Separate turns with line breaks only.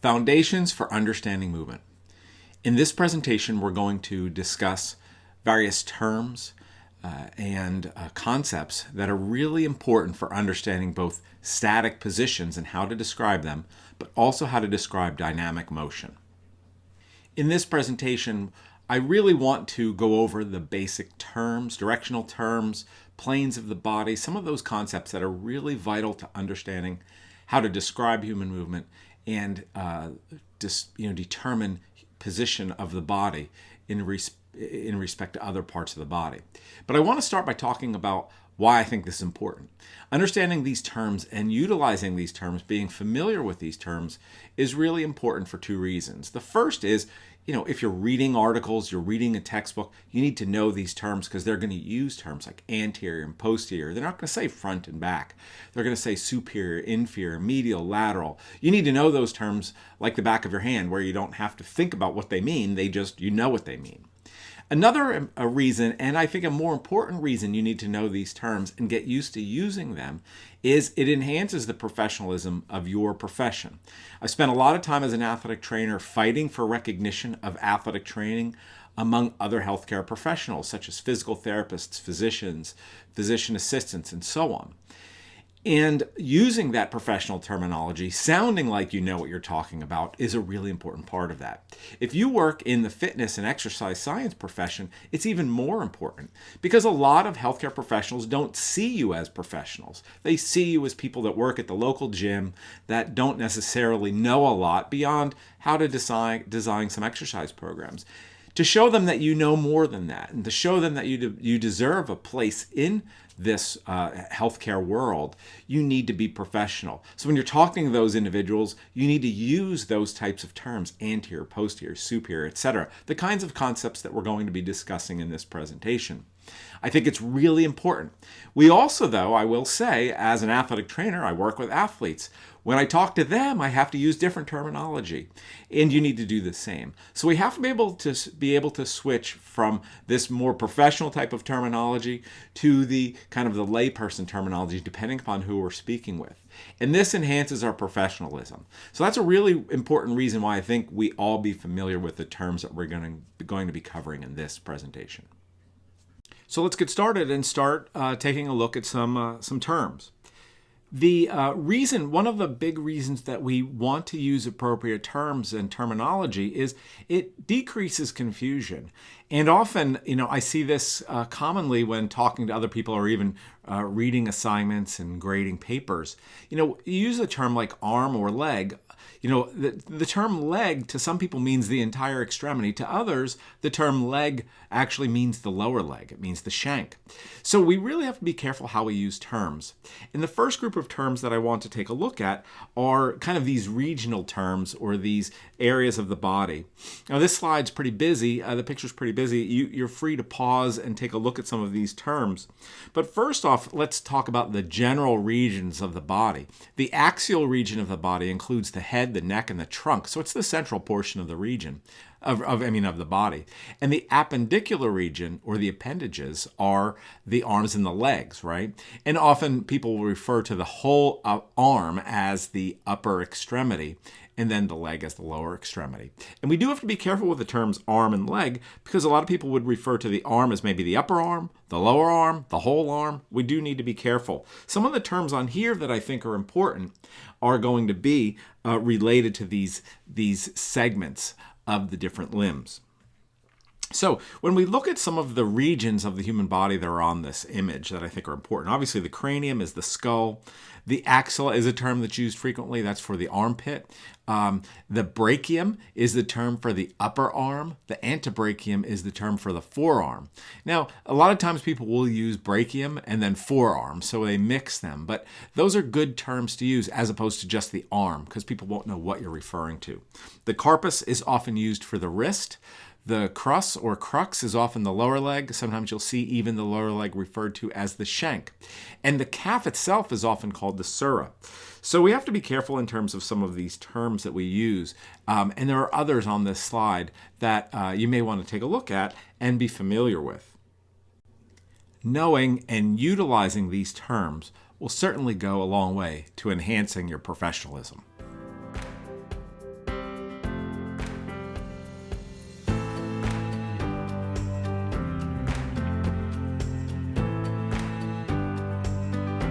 Foundations for Understanding Movement. In this presentation, we're going to discuss various terms and concepts that are really important for understanding both static positions and how to describe them, but also how to describe dynamic motion. In this presentation, I really want to go over the basic terms, directional terms, planes of the body, some of those concepts that are really vital to understanding how to describe human movement and determine position of the body in respect to other parts of the body. But I want to start by talking about why I think this is important. Understanding these terms and utilizing these terms, being familiar with these terms, is really important for two reasons. The first is, if you're reading articles, you're reading a textbook, you need to know these terms because they're going to use terms like anterior and posterior. They're not going to say front and back. They're going to say superior, inferior, medial, lateral. You need to know those terms like the back of your hand, where you don't have to think about what they mean. You know what they mean. Another reason, and I think a more important reason you need to know these terms and get used to using them, is it enhances the professionalism of your profession. I've spent a lot of time as an athletic trainer fighting for recognition of athletic training among other healthcare professionals, such as physical therapists, physicians, physician assistants, and so on. And using that professional terminology, sounding like you know what you're talking about, is a really important part of that. If you work in the fitness and exercise science profession, it's even more important because a lot of healthcare professionals don't see you as professionals. They see you as people that work at the local gym that don't necessarily know a lot beyond how to design some exercise programs. To show them that you know more than that, and to show them that you deserve a place in this healthcare world, you need to be professional. So when you're talking to those individuals, you need to use those types of terms: anterior, posterior, superior, etc. The kinds of concepts that we're going to be discussing in this presentation. I think it's really important. We also, though, I will say, as an athletic trainer, I work with athletes. When I talk to them, I have to use different terminology, and you need to do the same. So we have to be able to switch from this more professional type of terminology to the kind of the layperson terminology, depending upon who we're speaking with. And this enhances our professionalism. So that's a really important reason why I think we all be familiar with the terms that we're going to be covering in this presentation. So let's get started and start taking a look at some terms. One of the big reasons that we want to use appropriate terms and terminology is it decreases confusion. And often, I see this commonly when talking to other people or even reading assignments and grading papers. You use a term like arm or leg. The term leg to some people means the entire extremity. To others, the term leg actually means the lower leg. It means the shank. So we really have to be careful how we use terms. And the first group of terms that I want to take a look at are kind of these regional terms or these areas of the body. Now this slide's pretty busy. The picture's pretty busy. You're free to pause and take a look at some of these terms. But first off, let's talk about the general regions of the body. The axial region of the body includes the head, the neck, and the trunk. So it's the central portion of the region of the body. And the appendicular region, or the appendages, are the arms and the legs, right? And often people will refer to the whole arm as the upper extremity, and then the leg as the lower extremity. And we do have to be careful with the terms arm and leg because a lot of people would refer to the arm as maybe the upper arm, the lower arm, the whole arm. We do need to be careful. Some of the terms on here that I think are important are going to be related to these segments of the different limbs. So when we look at some of the regions of the human body that are on this image that I think are important, obviously the cranium is the skull. The axilla is a term that's used frequently. That's for the armpit. The brachium is the term for the upper arm. The antebrachium is the term for the forearm. Now, a lot of times people will use brachium and then forearm, so they mix them. But those are good terms to use as opposed to just the arm because people won't know what you're referring to. The carpus is often used for the wrist. The crus or crux is often the lower leg. Sometimes you'll see even the lower leg referred to as the shank. And the calf itself is often called the sura. So we have to be careful in terms of some of these terms that we use. And there are others on this slide that you may want to take a look at and be familiar with. Knowing and utilizing these terms will certainly go a long way to enhancing your professionalism.